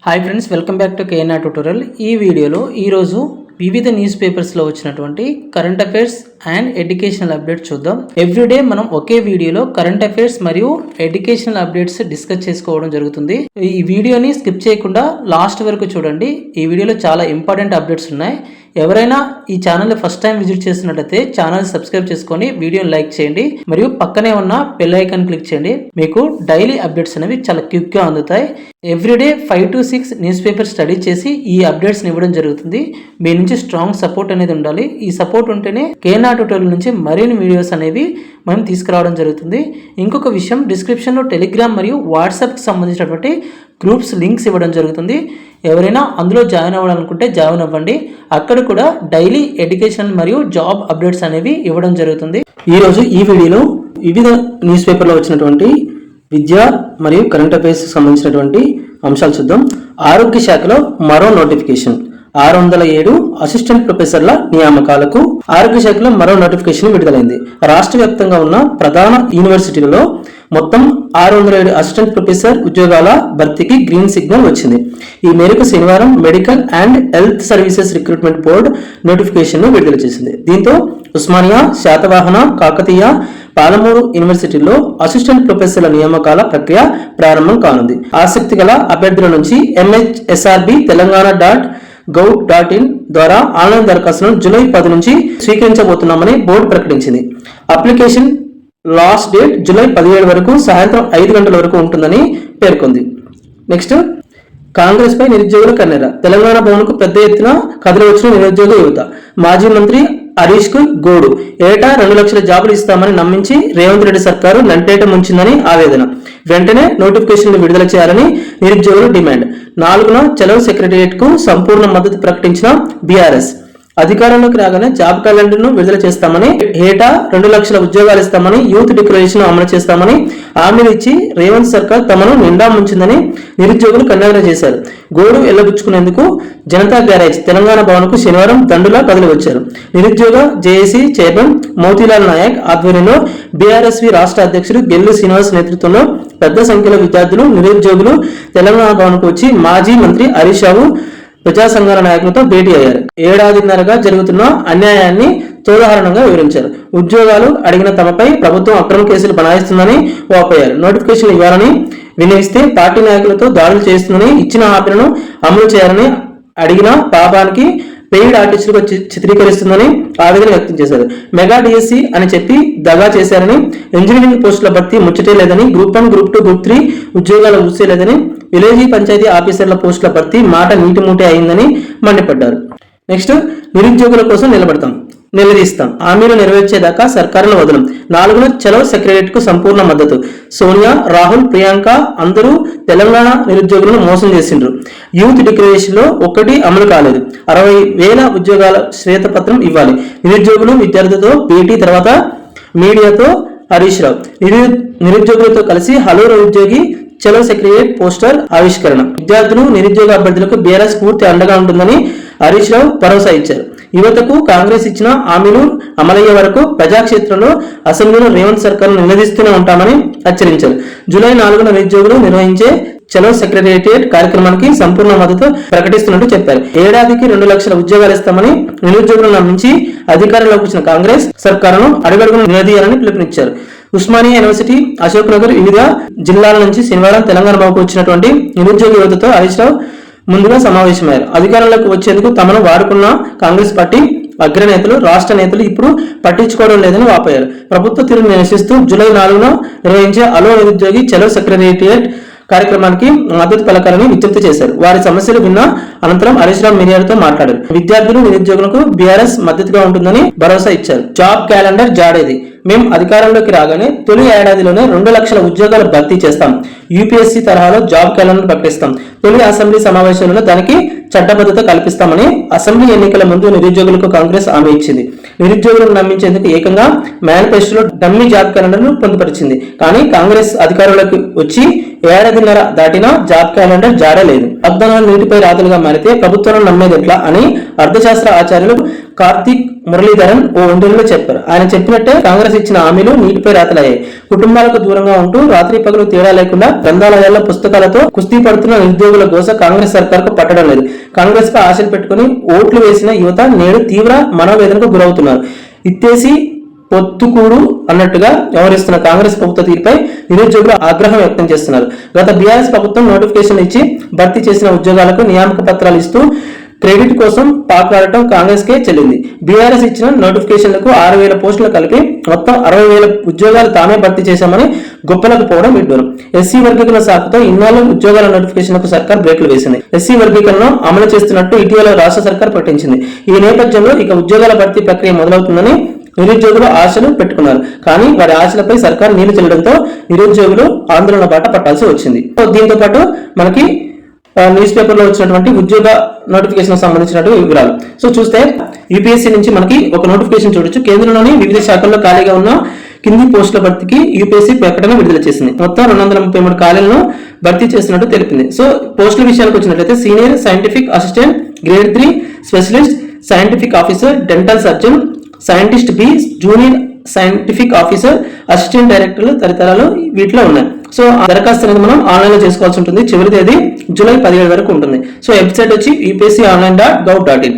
Hi friends, welcome back to KNR tutorial. ఈ వీడియోలో ఈరోజు వివిధ న్యూస్ పేపర్స్లో వచ్చినటువంటి current affairs and educational updates చూద్దాం. ఎవ్రీడే మనం ఒకే వీడియోలో కరెంట్ అఫైర్స్ మరియు ఎడ్యుకేషనల్ అప్డేట్స్ డిస్కస్ చేసుకోవడం జరుగుతుంది. ఈ వీడియోని స్కిప్ చేయకుండా లాస్ట్ వరకు చూడండి. ఈ వీడియోలో చాలా ఇంపార్టెంట్ అప్డేట్స్ ఉన్నాయి. ఎవరైనా ఈ ఛానల్ ఫస్ట్ టైం విజిట్ చేస్తున్నట్లయితే ఛానల్ సబ్స్క్రైబ్ చేసుకొని వీడియోని లైక్ చేయండి మరియు పక్కనే ఉన్న బెల్ ఐకాన్ క్లిక్ చేయండి. మీకు డైలీ అప్డేట్స్ అనేవి చాలా క్విక్గా అందుతాయి. Everyday 5 to 6 news paper study చేసి ఈ అప్డేట్స్ని ఇవ్వడం జరుగుతుంది. మీ నుంచి స్ట్రాంగ్ సపోర్ట్ అనేది ఉండాలి. ఈ సపోర్ట్ ఉంటేనే కేఎన్ఆర్ ట్యూటోరియల్ నుంచి మరిన్ని వీడియోస్ అనేవి మనం తీసుకురావడం జరుగుతుంది. ఇంకొక విషయం, డిస్క్రిప్షన్లో టెలిగ్రామ్ మరియు వాట్సాప్కి సంబంధించినటువంటి గ్రూప్స్ లింక్స్ ఇవ్వడం జరుగుతుంది. ఎవరైనా అందులో జాయిన్ అవ్వాలనుకుంటే జాయిన్ అవ్వండి. అక్కడ కూడా డైలీ ఎడ్యుకేషన్ మరియు జాబ్ అప్డేట్స్ అనేవి ఇవ్వడం జరుగుతుంది. ఈరోజు ఈ వీడియోలో వివిధ న్యూస్ పేపర్లో వచ్చినటువంటి విద్య మరియు కరెంట్ అఫైర్స్ సంబంధించినటువంటి అంశాలు చూద్దాం. ఆరోగ్య శాఖలో మరో నోటిఫికేషన్, 607 అసిస్టెంట్ ప్రొఫెసర్ల నియామకాలకు ఆరోగ్య శాఖలో మరో నోటిఫికేషన్ విడుదలైంది. రాష్ట్ర వ్యాప్తంగా ఉన్న ప్రధాన యూనివర్సిటీలలో మొత్తం 607 అసిస్టెంట్ ప్రొఫెసర్ ఉద్యోగాల భర్తీకి గ్రీన్ సిగ్నల్ వచ్చింది. ఈ మేరకు శనివారం medical and health services recruitment board notification విడుదల చేసింది. దీంతో ఉస్మానియా, శాతవాహన, కాకతీయ, పాలమూరు యూనివర్సిటీల్లో అసిస్టెంట్ ప్రొఫెసర్ల నియామకాల ప్రక్రియ ప్రారంభం కానుంది. ఆసక్తి గల అభ్యర్థుల నుంచి MHSRB telangaana.gov.in ద్వారా ఆన్లైన్ దరఖాస్తులను జూలై 10 నుంచి స్వీకరించబోతున్నామని బోర్డు ప్రకటించింది. అప్లికేషన్ లాస్ట్ డేట్ జూలై 17 వరకు సాయంత్రం 5 గంటల వరకు ఉంటుందని పేర్కొంది. నెక్స్ట్, కాంగ్రెస్ పై నిరుద్యోగుల కన్నెర. తెలంగాణ భవన్కు పెద్ద ఎత్తున కదిలి వచ్చిన నిరుద్యోగ యువత. మాజీ మంత్రి హరీష్ కు గోడు. ఏటా 2 లక్షల జాబులు ఇస్తామని నమ్మించి రేవంత్ రెడ్డి సర్కారు నంటేట ముంచిందని ఆవేదన. వెంటనే నోటిఫికేషన్లు విడుదల చేయాలని నిరుద్యోగుల డిమాండ్. 4న చలో సెక్రటరియట్ కు సంపూర్ణ మద్దతు ప్రకటించిన బీఆర్ఎస్. అధికారంలోకి రాగానే జాబ్ క్యాలెండర్ ను విడుదల చేస్తామని, ఏటా 2 లక్షల ఉద్యోగాలు ఇస్తామని, యూత్ డిక్లరేషన్ అమలు చేస్తామని హామీలు ఇచ్చి రేవంత్ సర్కార్ తమను నిండా ముంచిందని నిరుద్యోగులు కన్నెర చేశారు. గోడు ఎల్లబుచ్చుకునేందుకు జనతా గ్యారేజ్ తెలంగాణ భవన్ కు శనివారం దండులా కదిలి వచ్చారు. నిరుద్యోగ జేఏసీ చైర్మన్ మోతీలాల్ నాయక్ ఆధ్వర్యంలో బీఆర్ఎస్వి రాష్ట్ర అధ్యక్షుడు గెల్లు శ్రీనివాస్ నేతృత్వంలో పెద్ద సంఖ్యలో విద్యార్థులు, నిరుద్యోగులు తెలంగాణ భవన్ కు వచ్చి మాజీ మంత్రి హరీష్ రావు, ప్రజా సంఘాల నాయకులతో భేటీ అయ్యారు. ఏడాదిన్నరగా జరుగుతున్న అన్యాయాన్ని తోదాహరణంగా వివరించారు. ఉద్యోగాలు అడిగిన తమపై ప్రభుత్వం అక్రమ కేసులు బనాయిస్తుందని వాపోయారు. నోటిఫికేషన్ ఇవ్వాలని వినియోగిస్తే పార్టీ నాయకులతో దాడులు చేస్తుందని, ఇచ్చిన హామీలను అమలు చేయాలని అడిగిన పాపానికి పెయిడ్ ఆర్టిస్టులుగా చిత్రీకరిస్తుందని ఆవేదన వ్యక్తం చేశారు. మెగా డిఎస్సి అని చెప్పి దగా చేశారని, ఇంజనీరింగ్ పోస్టుల భర్తీ ముచ్చటే లేదని, గ్రూప్ 1, గ్రూప్ 2, గ్రూప్ 3 ఉద్యోగాలు ఊసే లేదని, విలేజీ పంచాయతీ ఆఫీసర్ల పోస్టుల భర్తీ మాట నీటి మూటే అయిందని మండిపడ్డారు. నెక్స్ట్, నిరుద్యోగుల కోసం నిలదీస్తాం, హామీలు నెరవేర్చేదాకా సర్కారును వదలం. 4న చలో సెక్రటరియట్ కు సంపూర్ణ మద్దతు. సోనియా, రాహుల్, ప్రియాంక అందరూ తెలంగాణ నిరుద్యోగులను మోసం చేసిండ్రు. యూత్ డిక్లరేషన్ లో ఒక్కటి అమలు కాలేదు. 60,000 ఉద్యోగాల శ్వేతపత్రం ఇవ్వాలి. నిరుద్యోగులు, విద్యార్థులతో భేటీ తర్వాత మీడియాతో హరీష్ రావు. నిరుద్యోగులతో కలిసి హలో నిరుద్యోగి చలో సెక్రటరియట్ పోస్టర్ ఆవిష్కరణ. విద్యార్థులు, నిరుద్యోగ అభ్యర్థులకు బీఆర్ఎస్ పూర్తి అండగా ఉంటుందని హరీష్ రావు భరోసా ఇచ్చారు. యువతకు కాంగ్రెస్ ఇచ్చిన హామీలు అమలయ్యే వరకు ప్రజాక్షేత్రంలో అసెంబ్లీలో రేవంత్ సర్కార్ నిలదీస్తూనే ఉంటామని హెచ్చరించారు. జూలై 4న నిరుద్యోగులు నిర్వహించే చలో సెక్రటేరియట్ కార్యక్రమానికి సంపూర్ణ మద్దతు ప్రకటిస్తున్నట్టు చెప్పారు. ఏడాదికి 2 లక్షల ఉద్యోగాలు ఇస్తామని నిరుద్యోగులను నమ్మించి అధికారంలోకి వచ్చిన కాంగ్రెస్ సర్కారును అడుగడుగును నిలదీయాలని పిలుపునిచ్చారు. ఉస్మానియా యూనివర్సిటీ, అశోక్ నగర్ వివిధ జిల్లాల నుంచి శనివారం తెలంగాణ భవన్కు వచ్చినటువంటి నిరుద్యోగ యువతతో హరీష్ రావు ముందుగా సమావేశమయ్యారు. అధికారంలోకి వచ్చేందుకు తమను వాడుకున్న కాంగ్రెస్ పార్టీ అగ్రనేతలు, రాష్ట్ర నేతలు ఇప్పుడు పట్టించుకోవడం లేదని వాపోయారు. ప్రభుత్వ తీరును నిరసిస్తూ జూలై 4న నిర్వహించే అలో నిరుద్యోగి చలో సెక్రటేరియట్ కార్యక్రమానికి మద్దతు పలకాలని విజ్ఞప్తి చేశారు. వారి సమస్యలు విన్న అనంతరం హరీష్ రావు మీడియాతో మాట్లాడారు. విద్యార్థులు, నిరుద్యోగులకు బీఆర్ఎస్ మద్దతుగా ఉంటుందని భరోసా ఇచ్చారు. జాబ్ క్యాలెండర్ జాడేది. మేము అధికారంలోకి రాగానే తొలి ఏడాదిలోనే 2 లక్షల ఉద్యోగాలు భర్తీ చేస్తాం. యూపీఎస్సీ తరహాలో జాబ్ క్యాలెండర్ ప్రకటిస్తాం. తొలి అసెంబ్లీ సమావేశంలో దానికి చట్టబద్ధత కల్పిస్తామని అసెంబ్లీ ఎన్నికల ముందు నిరుద్యోగులకు కాంగ్రెస్ హామీ ఇచ్చింది. నిరుద్యోగులను నమ్మించేందుకు ఏకంగా మేనిఫెస్టోలో డమ్మీ జాబ్ క్యాలెండర్ ను పొందుపరిచింది. కానీ కాంగ్రెస్ అధికారంలోకి వచ్చి ఏడాదిన్నర దాటినా జాబ్ క్యాలెండర్ జాడలేదు. వాగ్దానాలు నీటిపై రాతలుగా మారితే ప్రభుత్వాలను నమ్మేది ఎట్లా అని అర్థశాస్త్ర ఆచార్యులు కార్తీక్ మురళీధరన్ ఓ ఇంటర్వ్యూలో చెప్పారు. ఆయన చెప్పినట్టే కాంగ్రెస్ ఇచ్చిన హామీలు నీటిపై రాతలయ్యాయి. కుటుంబాలకు దూరంగా ఉంటూ రాత్రి పగలు తేడా లేకుండా గ్రంథాలయాల్లో పుస్తకాలతో కుస్తీ పడుతున్న నిరుద్యోగుల గోస కాంగ్రెస్ సర్కార్కు పట్టడం లేదు. కాంగ్రెస్ పై ఆశలు పెట్టుకుని ఓట్లు వేసిన యువత నేడు తీవ్ర మనోవేదనకు గురవుతున్నారు. ఇత్తేసి పొత్తుకూడు అన్నట్టుగా వ్యవహరిస్తున్న కాంగ్రెస్ ప్రభుత్వ తీరుపై నిరుద్యోగులు ఆగ్రహం వ్యక్తం చేస్తున్నారు. గత బీఆర్ఎస్ ప్రభుత్వం నోటిఫికేషన్ ఇచ్చి భర్తీ చేసిన ఉద్యోగాలకు నియామక పత్రాలు ఇస్తూ క్రెడిట్ కోసం పాకులాడటం కాంగ్రెస్ కే చెల్లింది. బీఆర్ఎస్ ఇచ్చిన నోటిఫికేషన్లకు 6,000 పోస్టులు కలిపి మొత్తం 60,000 ఉద్యోగాలు తామే భర్తీ చేశామని గొప్పలకు పోవడం విడ్డూరం. ఎస్సీ వర్గీకరణ సాకుతో ఇన్నాళ్ళు ఉద్యోగాల నోటిఫికేషన్లకు సర్కార్ బ్రేకులు వేసింది. ఎస్సీ వర్గీకరణను అమలు చేస్తున్నట్టు ఇటీవల రాష్ట్ర సర్కార్ ప్రకటించింది. ఈ నేపథ్యంలో ఇక ఉద్యోగాల భర్తీ ప్రక్రియ మొదలవుతుందని నిరుద్యోగులు ఆశలు పెట్టుకున్నారు. కానీ వారి ఆశలపై సర్కార్ నీళ్లు చెల్లడంతో నిరుద్యోగులు ఆందోళన బాట పట్టాల్సి వచ్చింది. దీంతో పాటు మనకి న్యూస్ పేపర్ లో వచ్చినటువంటి ఉద్యోగ నోటిఫికేషన్ సంబంధించినటువంటి వివరాలు చూస్తే యూపీఎస్సీ నుంచి మనకి ఒక నోటిఫికేషన్ చూడొచ్చు. కేంద్రంలోని వివిధ శాఖల్లో ఖాళీగా ఉన్న కింది పోస్టుల భర్తీకి యూపీఎస్సీ ప్రకటన విడుదల చేసింది. మొత్తం 233 ఖాళీలను భర్తీ చేసినట్టు తెలిపింది. పోస్టుల విషయానికి వచ్చినట్లయితే senior scientific assistant, grade 3 specialist scientific officer, dental surgeon, scientist B, junior scientific officer, assistant డైరెక్టర్లు తదితరాలు వీటిలో ఉన్నాయి. ఆ దరఖాస్తు అనేది మనం ఆన్లైన్ లో చేసుకోవాల్సి ఉంటుంది. చివరి తేదీ జూలై 17 వరకు ఉంటుంది. వెబ్సైట్ వచ్చి upsconline.gov.in.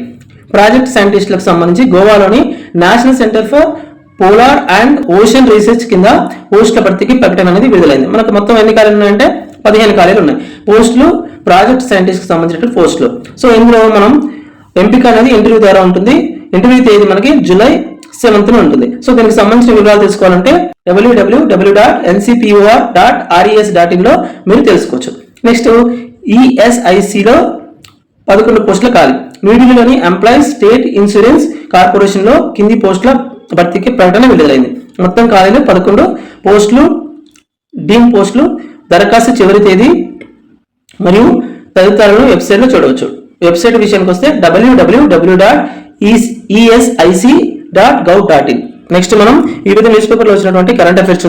ప్రాజెక్ట్ సైంటిస్టులకు సంబంధించి గోవాలోని national centre for polar and ocean research కింద పోస్టుల భర్తీకి ప్రకటన అనేది విడుదలైంది. మనకు మొత్తం ఎన్ని ఖాళీలు ఉన్నాయంటే 15 ఖాళీలు ఉన్నాయి. పోస్టులు ప్రాజెక్ట్ సైంటిస్ట్ కి సంబంధించిన పోస్టులు. ఇందులో మనం ఎంపిక అనేది ఇంటర్వ్యూ ద్వారా ఉంటుంది. ఇంటర్వ్యూ తేదీ మనకి జూలై 7th ఉంటుంది. దీనికి సంబంధించిన వివరాలు తెలుసుకోవాలంటే www.ncpor.res.in లో మీరు తెలుసుకోవచ్చు. నెక్స్ట్ ఈఎస్ఐసిలో 11 పోస్టుల ఖాళీ. న్యూఢిల్లీలోని ఎంప్లాయీస్ స్టేట్ ఇన్సూరెన్స్ కార్పొరేషన్ లో కింది పోస్టుల భర్తీకి ప్రకటన విడుదలైంది. మొత్తం ఖాళీలు 11 పోస్టులు, డీమ్ పోస్టులు. దరఖాస్తు చివరి తేదీ మరియు తదితరాలను వెబ్సైట్ లో చూడవచ్చు. వెబ్సైట్ విషయానికి వస్తే www.esic.gov.in. నెక్స్ట్ మనం వివిధ న్యూస్ పేపర్లో వచ్చినటువంటి కరెంట్ అఫైర్స్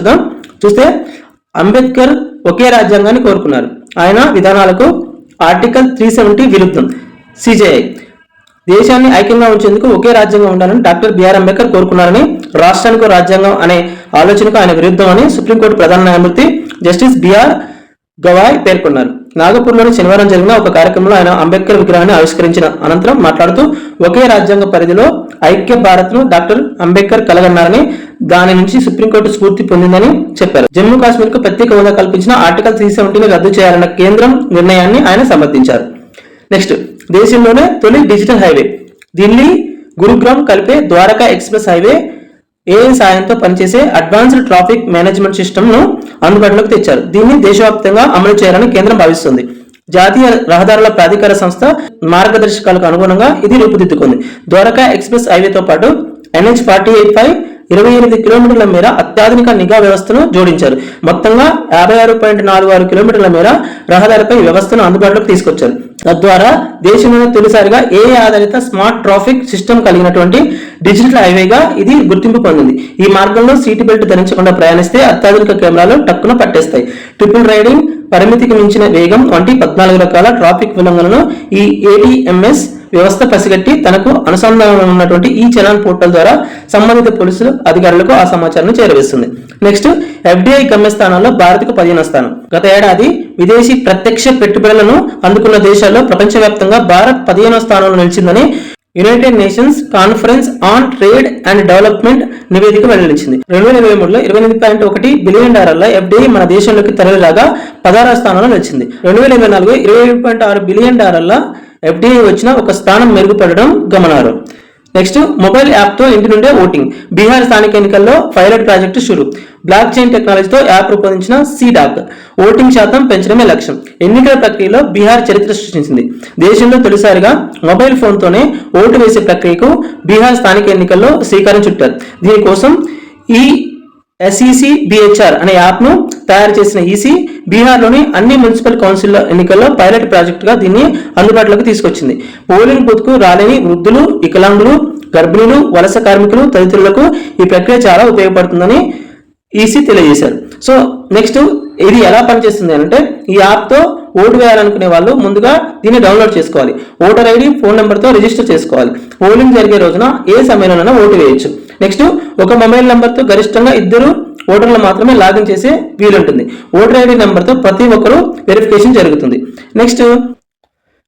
చూస్తే అంబేద్కర్ ఒకే రాజ్యాంగాన్ని కోరుకున్నారు. ఆయన విధానాలకు ఆర్టికల్ 370 విరుద్ధం. సిజేఐ దేశాన్ని ఐక్యంగా ఉంచేందుకు ఒకే రాజ్యాంగం ఉండాలని డాక్టర్ బిఆర్ అంబేద్కర్ కోరుకున్నారని, రాష్ట్రానికి రాజ్యాంగం అనే ఆలోచనకు ఆయన విరుద్ధం అని సుప్రీంకోర్టు ప్రధాన న్యాయమూర్తి జస్టిస్ బిఆర్ గవాయ్ పేర్కొన్నారు. నాగపూర్లోని శనివారం జరిగిన ఒక కార్యక్రమంలో ఆయన అంబేద్కర్ విగ్రహాన్ని ఆవిష్కరించిన అనంతరం మాట్లాడుతూ ఒకే రాజ్యాంగ పరిధిలో ఐక్య భారత్ ను డాక్టర్ అంబేద్కర్ కలగన్నారని, దాని నుంచి సుప్రీంకోర్టు స్ఫూర్తి పొందిందని చెప్పారు. జమ్మూ కాశ్మీర్ కు ప్రత్యేక హోదా కల్పించిన ఆర్టికల్ 370ని రద్దు చేయాలన్న కేంద్రం నిర్ణయాన్ని ఆయన సమర్థించారు. నెక్స్ట్ దేశంలోనే తొలి డిజిటల్ హైవే ఢిల్లీ గురుగ్రామ్ కలిపే ద్వారకా ఎక్స్ప్రెస్ హైవే ఏఐ సాయంతో పనిచేసే అడ్వాన్స్డ్ ట్రాఫిక్ మేనేజ్మెంట్ సిస్టమ్ ను అందుబాటులోకి తెచ్చారు. దీన్ని దేశవ్యాప్తంగా అమలు చేయాలని కేంద్రం భావిస్తుంది. జాతీయ రహదారుల ప్రాధికార సంస్థ మార్గదర్శకాలకు అనుగుణంగా ఇది రూపుదిద్దుకుంది. ద్వారకా ఎక్స్ప్రెస్ హైవేతో పాటు NH-48 పై 28 కిలోమీటర్ల మేర అత్యాధునిక నిఘా వ్యవస్థను జోడించారు. మొత్తంగా 56.46 కిలోమీటర్ల మేర రహదారిపై వ్యవస్థను అందుబాటులోకి తీసుకొచ్చారు. తద్వారా దేశంలోనే తొలిసారిగా ఏఐ ఆధారిత స్మార్ట్ ట్రాఫిక్ సిస్టమ్ కలిగినటువంటి డిజిటల్ హైవేగా ఇది గుర్తింపు పొందింది. ఈ మార్గంలో సీట్ బెల్ట్ ధరించకుండా ప్రయాణిస్తే అత్యాధునిక కెమెరాలు టక్కున పట్టేస్తాయి. ట్రిపుల్ రైడింగ్, పరిమితికి మించిన వేగం వంటి 14 రకాల ట్రాఫిక్ ఉల్లంఘనలను ఈ ATMS వ్యవస్థ పసిగట్టి తనకు అనుసంధానంలో ఉన్నటువంటి ఈ చలాన్ పోర్టల్ ద్వారా సంబంధిత పోలీసులు అధికారులకు ఆ సమాచారాన్ని చేరవేస్తుంది. నెక్స్ట్ FDI గమ్యస్థానాల్లో భారత్కు 15వ స్థానం. గత ఏడాది విదేశీ ప్రత్యక్ష పెట్టుబడులను అందుకున్న దేశాల్లో ప్రపంచవ్యాప్తంగా భారత్ 15వ స్థానంలో నిలిచిందని United nations conference on trade and development నివేదిక వెల్లడించింది. 2023లో $28.1 బిలియన్ FDI మన దేశంలోకి తరలిరాగా 16వ స్థానంలో నిలిచింది. 2024 $27.6 బిలియన్ FDI వచ్చిన ఒక స్థానం మెరుగుపడడం గమనార్హం. నెక్స్ట్ మొబైల్ యాప్ తో ఇంటి నుండే ఓటింగ్. బీహార్ స్థానిక ఎన్నికల్లో పైలట్ ప్రాజెక్టు షురు. బ్లాక్ చైన్ టెక్నాలజీతో యాప్ రూపొందించిన సీడాక్ ఓటింగ్ శాతం పెంచడమే లక్ష్యం. ఎన్నికల ప్రక్రియలో బీహార్ చరిత్ర సృష్టించింది. దేశంలో తొలిసారిగా మొబైల్ ఫోన్ తోనే ఓటు వేసే ప్రక్రియకు బీహార్ స్థానిక ఎన్నికల్లో శ్రీకారం చుట్టారు. దీనికోసం ఈ SEC BHR అనే యాప్ ను తయారు చేసిన ఈసీ బీహార్లోని అన్ని మున్సిపల్ కౌన్సిల్ ఎన్నికల్లో పైలట్ ప్రాజెక్ట్ గా దీన్ని అందుబాటులోకి తీసుకొచ్చింది. పోలింగ్ బూత్ కు రాలేని వృద్ధులు, వికలాంగులు, గర్భిణీలు, వలస కార్మికులు తదితరులకు ఈ ప్రక్రియ చాలా ఉపయోగపడుతుందని ఈసీ తెలియజేశారు. నెక్స్ట్ ఇది ఎలా పనిచేస్తుంది అంటే ఈ యాప్తో ఓటు వేయాలనుకునే వాళ్ళు ముందుగా దీన్ని డౌన్లోడ్ చేసుకోవాలి. ఓటర్ ఐడి, ఫోన్ నెంబర్తో రిజిస్టర్ చేసుకోవాలి. పోలింగ్ జరిగే రోజున ఏ సమయంలోనైనా ఓటు వేయొచ్చు. నెక్స్ట్, ఒక మొబైల్ నెంబర్తో గరిష్టంగా 2 ఓటర్లు మాత్రమే లాగిన్ చేసే వీలుంటుంది. ఓటర్ ఐడి నెంబర్తో ప్రతి ఒక్కరూ వెరిఫికేషన్ జరుగుతుంది.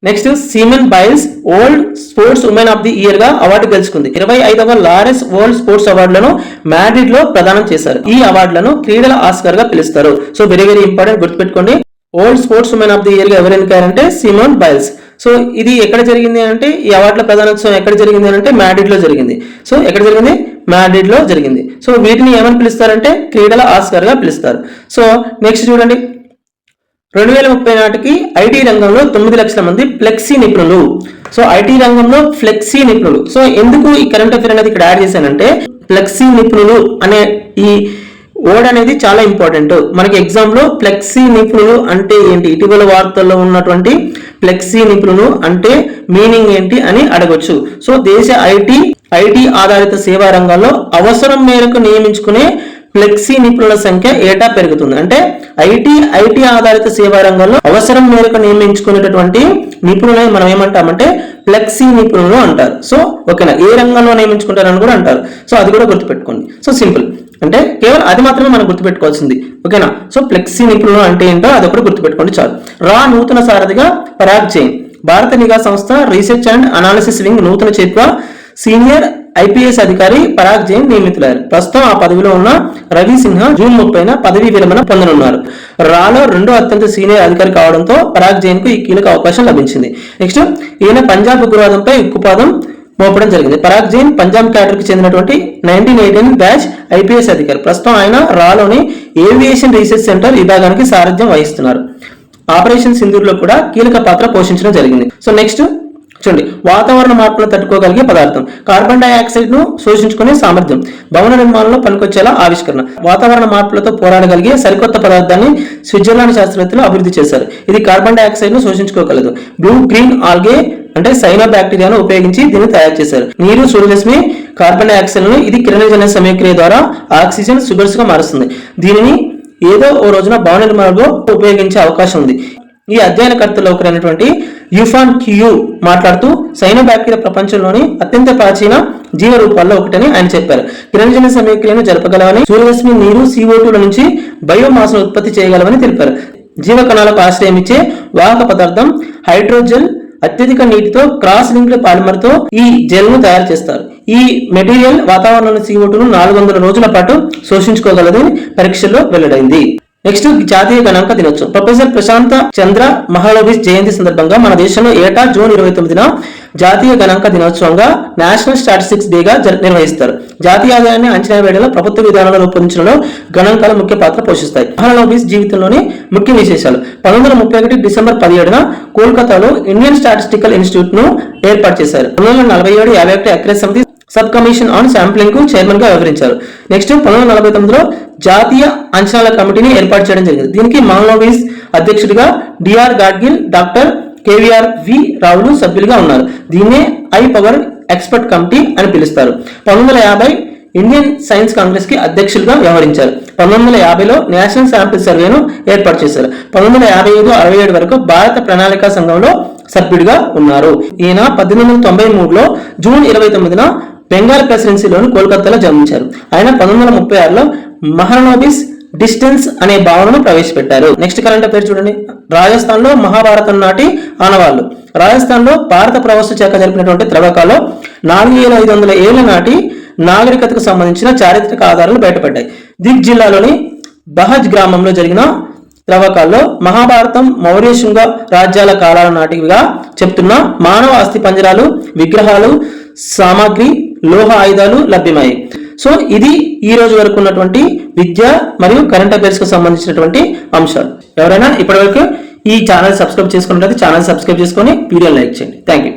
Next semen Biles world sports women of the year గా అవార్డు గెలుచుకుంది. 25వ లారెస్ వరల్డ్ స్పోర్ట్స్ అవార్డులను మాడ్రిడ్ లో ప్రదానం చేశారు. ఈ అవార్డులను క్రీడల ఆస్కార్ గా పిలుస్తారు. సో వెరీ వెరీ ఇంపార్టెంట్, గుర్తుపెట్టుకోండి. World sports women of the year గా ఎవరు ఎన్నికారంటే సిమోన్ బైల్స్. సో ఇది ఎక్కడ జరిగింది అంటే, ఈ అవార్డుల ప్రదానోత్సవం ఎక్కడ జరిగింది అంటే మాడ్రిడ్ లో జరిగింది. సో ఎక్కడ జరిగింది? మాడ్రిడ్ లో జరిగింది. సో వీటిని ఏమని పిలుస్తారంటే క్రీడల ఆస్కార్ గా పిలుస్తారు. సో నెక్స్ట్ చూడండి, 2030 నాటికి ఐటీ రంగంలో 9 లక్షల మంది ఫ్లెక్సీ నిపుణులు. సో ఐటీ రంగంలో ఫ్లెక్సీ నిపుణులు. సో ఎందుకు ఈ కరెంట్ అఫేర్ అనేది ఇక్కడ యాడ్ చేశానంటే, ఫ్లెక్సీ నిపుణులు అనే ఈ వర్డ్ అనేది చాలా ఇంపార్టెంట్. మనకి ఎగ్జామ్ లో ఫ్లెక్సీ నిపుణులు అంటే ఏంటి, ఇటీవల వార్తల్లో ఉన్నటువంటి ఫ్లెక్సీ నిపుణులు అంటే మీనింగ్ ఏంటి అని అడగొచ్చు. సో దేశ ఐటీ ఆధారిత సేవా రంగాల్లో అవసరం మేరకు నియమించుకునే ఫ్లెక్సీ నిపుణుల సంఖ్య ఏటా పెరుగుతుంది. అంటే ఐటీ ఆధారిత సేవా రంగంలో అవసరం మేరకు నియమించుకునేటటువంటి నిపుణులని మనం ఏమంటామంటే ఫ్లెక్సీ నిపుణులు అంటారు. సో ఓకేనా, ఏ రంగంలో నియమించుకుంటారని కూడా అంటారు. సో అది కూడా గుర్తుపెట్టుకోండి. సో సింపుల్, అంటే కేవలం అది మాత్రమే మనం గుర్తుపెట్టుకోవాల్సింది. ఓకేనా. సో ఫ్లెక్సీ నిపుణులు అంటే ఏంటో అది ఒకటి గుర్తుపెట్టుకోండి చాలు. నూతన సారథిగా పరాగ్ జైన్. భారత నిఘా సంస్థ రీసెర్చ్ అండ్ అనాలిసిస్ వింగ్ నూతన చీఫ్ గా సీనియర్ ఐపీఎస్ అధికారి పరాగ్ జైన్ నియమితులయ్యారు. ప్రస్తుతం ఆ పదవిలో ఉన్న రవి సిన్హా జూన్ 30న పదవీ విరమణ పొందనున్నారు. రాలో 2వ అత్యంత సీనియర్ అధికారి కావడంతో పరాగ్ జైన్ కు ఈ కీలక అవకాశం లభించింది. నెక్స్ట్, ఈయన పంజాబ్ ఉగ్రవాదంపై ఉక్కుపాదం మోపడం జరిగింది. పరాగ్ జైన్ పంజాబ్ క్యాడర్ కి చెందినటువంటి 1918 బ్యాచ్ ఐపీఎస్ అధికారి. ప్రస్తుతం ఆయన రాలోని ఏవియేషన్ రీసెర్చ్ సెంటర్ విభాగానికి సారథ్యం వహిస్తున్నారు. ఆపరేషన్ సింధూర్ లో కూడా కీలక పాత్ర పోషించడం జరిగింది. సో నెక్స్ట్ చూడండి, వాతావరణ మార్పులను తట్టుకోగలిగే పదార్థం. కార్బన్ డైఆక్సైడ్ ను శోషించుకునే సామర్థ్యం. భవన నిర్మాణంలో పనికొచ్చేలా ఆవిష్కరణ. వాతావరణ మార్పులతో పోరాడగలిగే సరికొత్త పదార్థాన్ని స్విట్జర్లాండ్ శాస్త్రవేత్తలు అభివృద్ధి చేశారు. ఇది కార్బన్ డైఆక్సైడ్ ను శోషించుకోగలదు. బ్లూ గ్రీన్ ఆల్గే అంటే సైనో బ్యాక్టీరియాను ఉపయోగించి దీన్ని తయారు చేశారు. నీరు, సూర్యరశ్మి కార్బన్ డైఆక్సైడ్ ను ఇది కిరణజన్య సమయక్రియ ద్వారా ఆక్సిజన్ సుగర్స్ గా మారుస్తుంది. దీనిని ఏదో ఓ రోజున భవన నిర్మాణంలో ఉపయోగించే అవకాశం ఉంది. ఈ అధ్యయనకర్తలో ఒకరైనటువంటి యుఫాన్ క్యూ మాట్లాడుతూ సైనో బ్యాక్టీరియా ప్రపంచంలోని అత్యంత ప్రాచీన జీవ రూపాల్లో ఒకటని ఆయన చెప్పారు. కిరణజన్య సమయక్రియను జరపగలవని, సూర్యరశ్మి, నీరు, CO2 నుంచి బయోమాస్ను ఉత్పత్తి చేయగలవని తెలిపారు. జీవ కణాలకు ఆశ్రయం ఇచ్చే వాహక పదార్థం హైడ్రోజెల్ అత్యధిక నీటితో క్రాస్ లింక్డ్ పాలిమర్ తో ఈ జెల్ ను తయారు చేస్తారు. ఈ మెటీరియల్ వాతావరణంలో CO2ను 400 రోజుల పాటు శోషించుకోగలదని పరీక్షల్లో వెల్లడైంది. నెక్స్ట్, జాతీయ గణాంక దినోత్సవం. ప్రొఫెసర్ ప్రశాంత చంద్ర మహాలనోబిస్ జయంతి సందర్భంగా మన దేశంలో ఏటా జూన్ 29న జాతీయ గణాంక దినోత్సవంగా నేషనల్ స్టాటిస్టిక్స్ డేగా నిర్వహిస్తారు. జాతీయ ఆదాయాన్ని అంచనా వేయడంలో, ప్రభుత్వ విధానాలను రూపొందించడంలో గణాంకాలు ముఖ్య పాత్ర పోషిస్తాయి. మహాలనోబిస్ జీవితంలోని ముఖ్య విశేషాలు. 1931 డిసెంబర్ 17న కోల్కతాలో ఇండియన్ స్టాటిస్టికల్ ఇన్స్టిట్యూట్ ను ఏర్పాటు చేశారు. 1947 51 అక్రెస్ సమితి సబ్ కమిషన్ ఆన్ శాంప్లింగ్ కు చైర్మన్ గా వ్యవహరించారు. నెక్స్ట్, 1949లో జాతీయ అంచనాల కమిటీని ఏర్పాటు చేయడం జరిగింది. దీనికి మహాలనోబిస్ అధ్యక్షుడిగా డిఆర్ గాడ్గిల్, డాక్టర్ కేవీఆర్ వి రావులు సభ్యులుగా ఉన్నారు. దీన్నే ఐ పవర్ ఎక్స్పర్ట్ కమిటీ అని పిలుస్తారు. 1950 ఇండియన్ సైన్స్ కాంగ్రెస్ కి అధ్యక్షులుగా వ్యవహరించారు. 1950లో నేషనల్ శాంపిల్ సర్వేను ఏర్పాటు చేశారు. 1955-67 వరకు భారత ప్రణాళికా సంఘంలో సభ్యుడిగా ఉన్నారు. ఈయన 1893లో జూన్ 29న బెంగాల్ ప్రెసిడెన్సీలోని కోల్కతాలో జన్మించారు. ఆయన 1936లో మహాలనోబిస్ డిస్టెన్స్ అనే భావనను ప్రవేశపెట్టారు. నెక్స్ట్ కరెంట్ అఫైర్ చూడండి. రాజస్థాన్ లో మహాభారతం నాటి ఆనవాళ్లు. రాజస్థాన్ లో భారత ప్రవాస శాఖ జరిపినటువంటి త్రవ్వకాల్లో 4500 ఏళ్ల నాటి నాగరికతకు సంబంధించిన చారిత్రక ఆధారాలు బయటపడ్డాయి. దిగ్ జిల్లాలోని బహజ్ గ్రామంలో జరిగిన త్రవ్వకాల్లో మహాభారతం, మౌర్య శుంగ రాజ్యాల కాలాల నాటివిగా చెప్తున్న మానవ అస్థి పంజరాలు, విగ్రహాలు, సామాగ్రి, లోహ ఆయుధాలు లభ్యమయ్యాయి. సో ఇది ఈ రోజు వరకు ఉన్నటువంటి విద్య మరియు కరెంట్ అఫైర్స్ కు సంబంధించినటువంటి అంశాలు. ఎవరైనా ఇప్పటివరకు ఈ ఛానల్ సబ్స్క్రైబ్ చేసుకున్నట్లయితే ఛానల్ సబ్స్క్రైబ్ చేసుకొని వీడియో లైక్ చేయండి. Thank you.